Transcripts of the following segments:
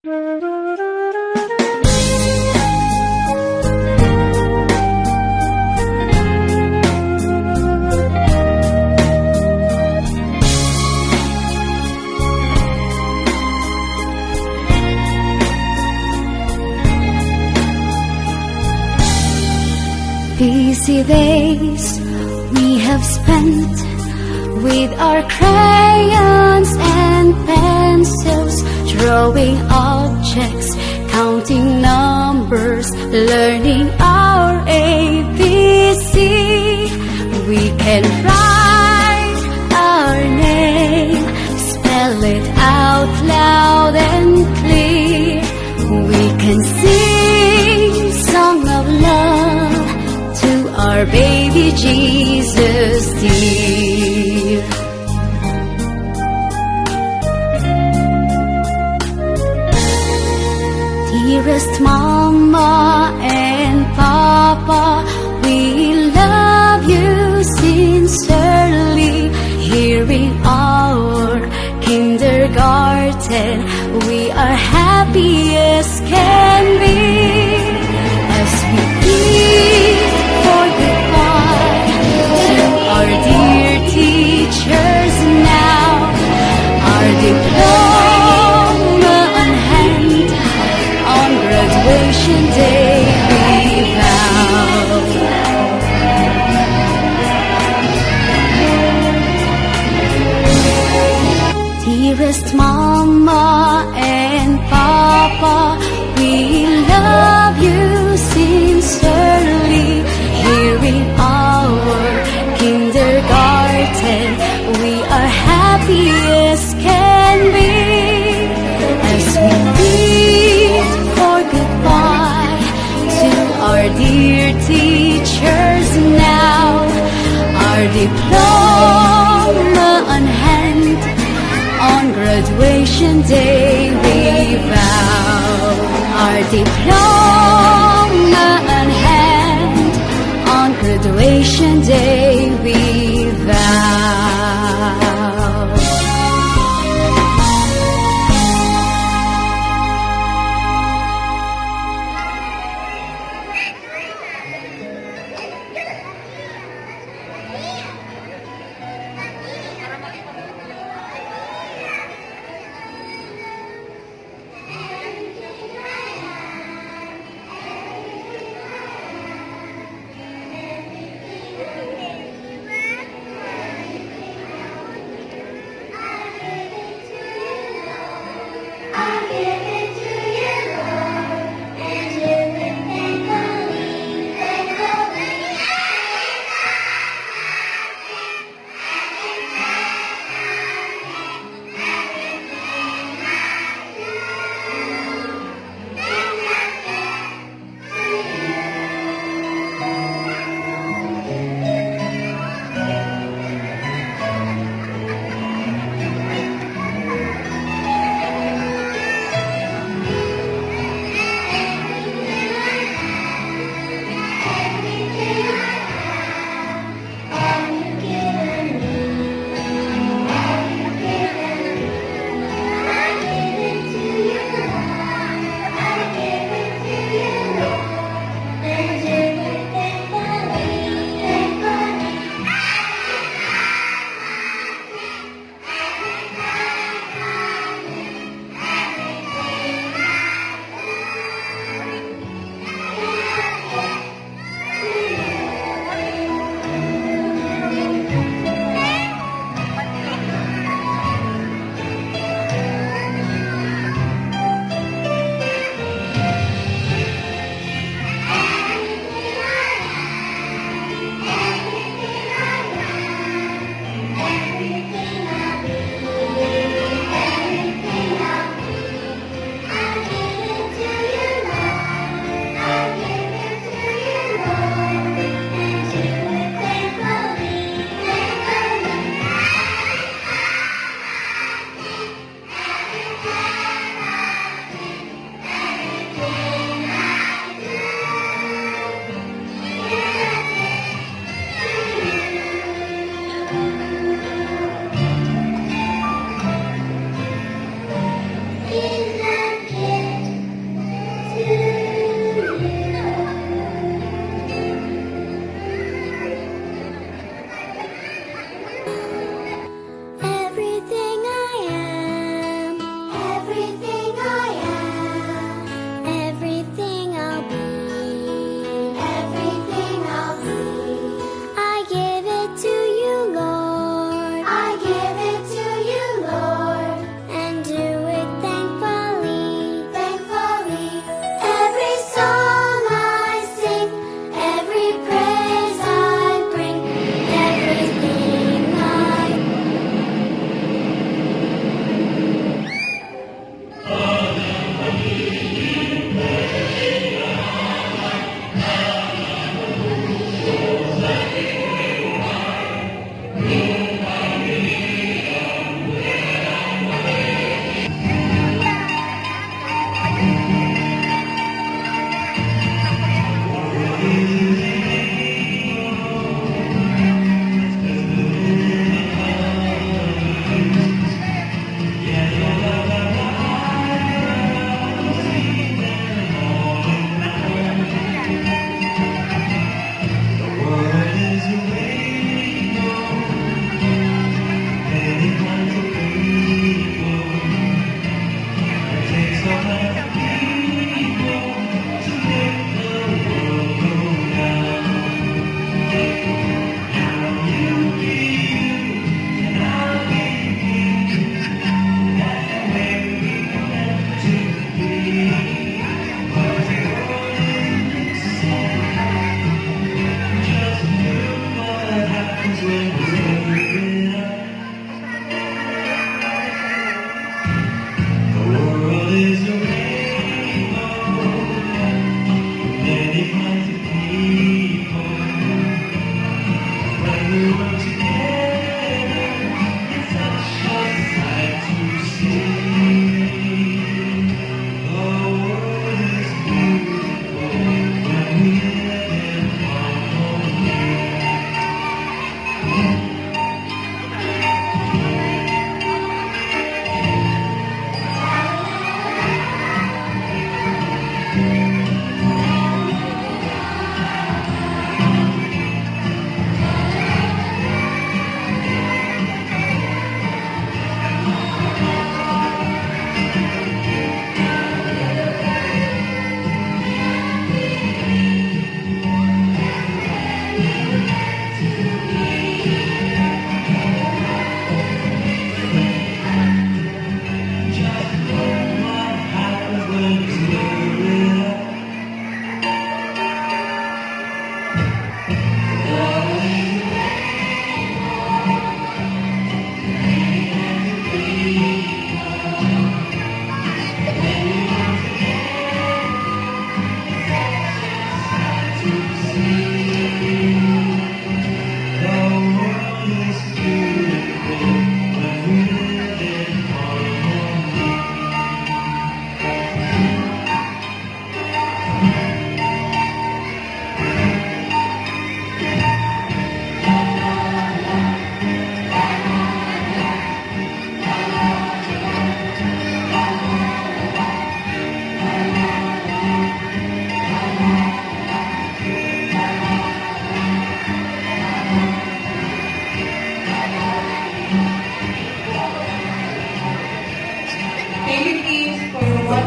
Busy days we have spent with our crayons and pencils, drawing objects, counting numbers, learning our ABC. We can write our name, spell it out loud and clear. We can sing song of love to our baby Jesus dear. Dearest Mama and Papa, we love you sincerely. Here in our kindergarten, we are happy as can be. As we bid for goodbye to our dear teachers now, our diploma on hand, on graduation day we vow. Dearest Mama and Papa, we love you sincerely. Here in our kindergarten, we are happy as can be. As we bid for goodbye to our dear teachers now, our diploma on hand, on graduation day we vow. Our diploma on hand, on graduation day we vow.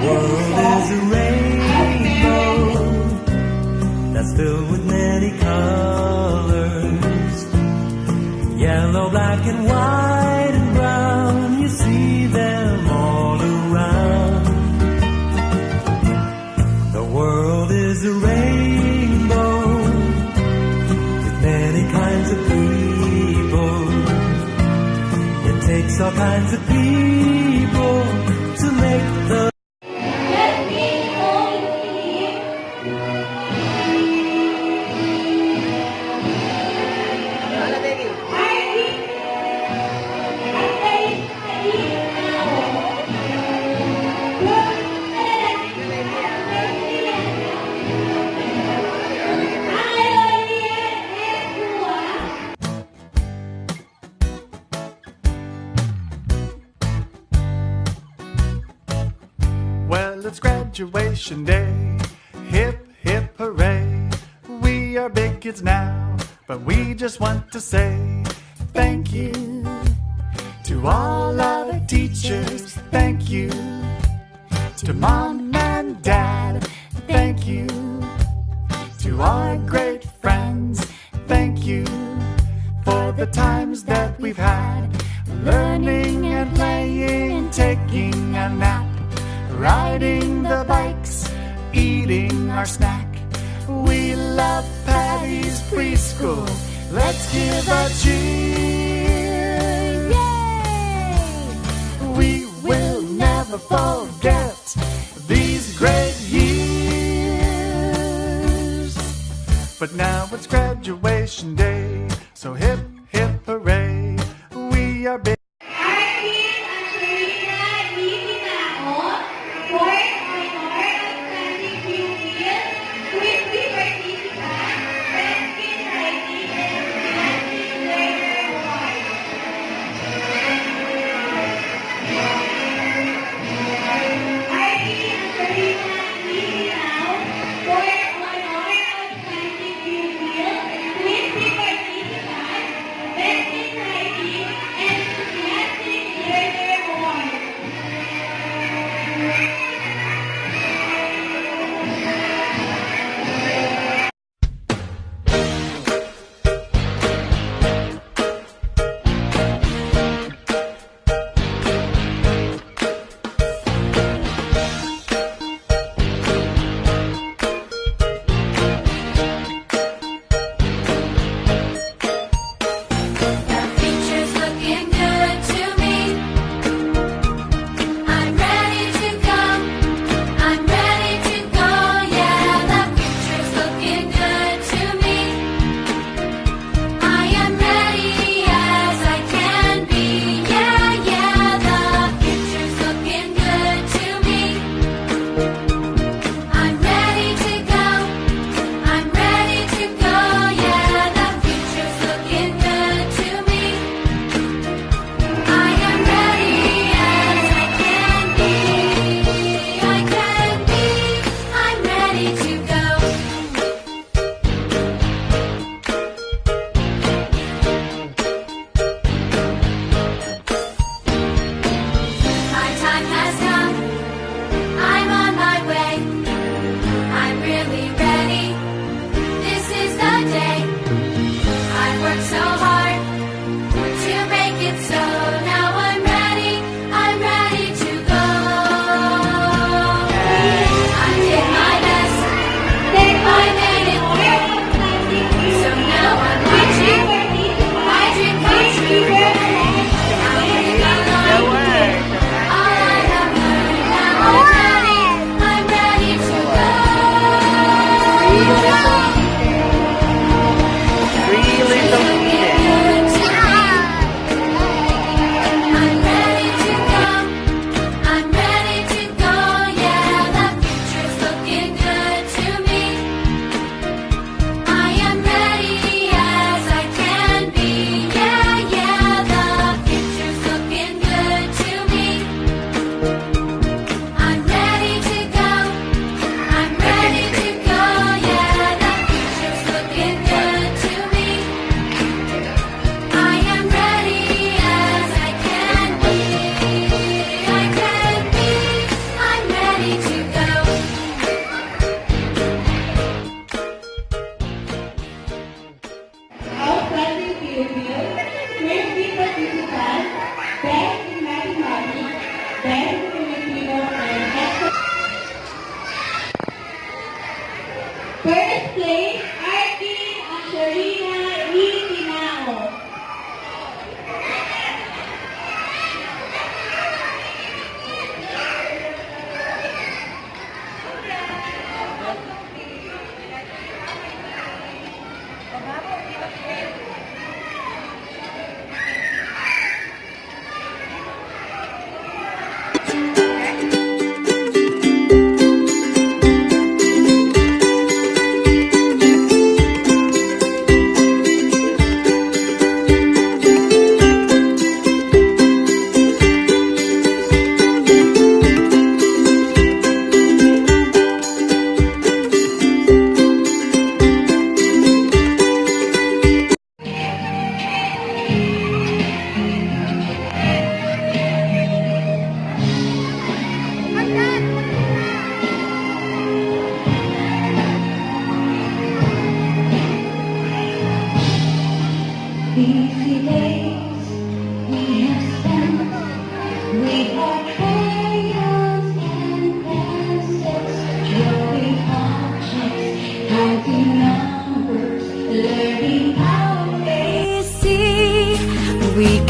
world is a rainbow that's filled with many colors. Yellow, black, and white and brown, you see them all around. The world is a rainbow with many kinds of people. It takes all kinds of people to make the It's graduation day, hip, hip, hooray. We are big kids now, but we just want to say thank you to all our teachers. Thank you to Mom and Dad. Thank you to our great friends. Thank you for the times that we've had, learning and playing, taking a nap, riding the bikes, eating our snack. We love Patty's preschool. Let's give a cheer. Yay! We will never forget these great years. But now it's graduation day, so hip, hip, hooray. We are big. Arkyn, Ansherina, Didi na ako. Board honor at standing pupil. Quickly participant, Arkyn, writing, and standing learner award. Arkyn, Ansherina, Didi now. Board honor at standing pupil. Quickly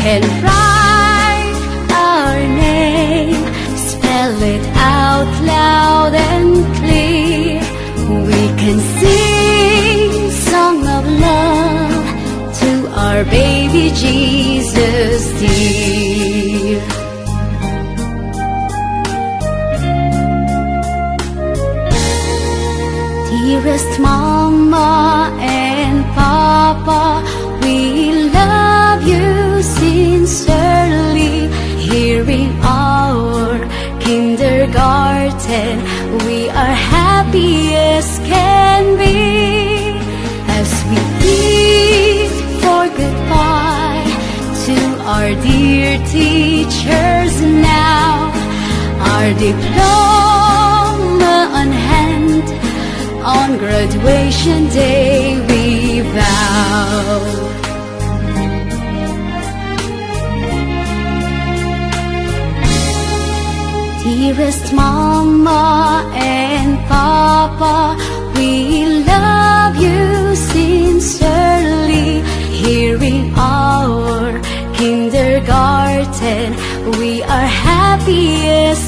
can write our name, spell it out loud and clear. We can sing song of love to our baby Jesus dear. Dearest Mama and Papa, we love you sincerely. Here in our kindergarten, we are happy as can be. As we bid for goodbye to our dear teachers now, our diploma on hand, on graduation day we vow. Dearest Mama and Papa, we love you sincerely. Here in our kindergarten, we are happy as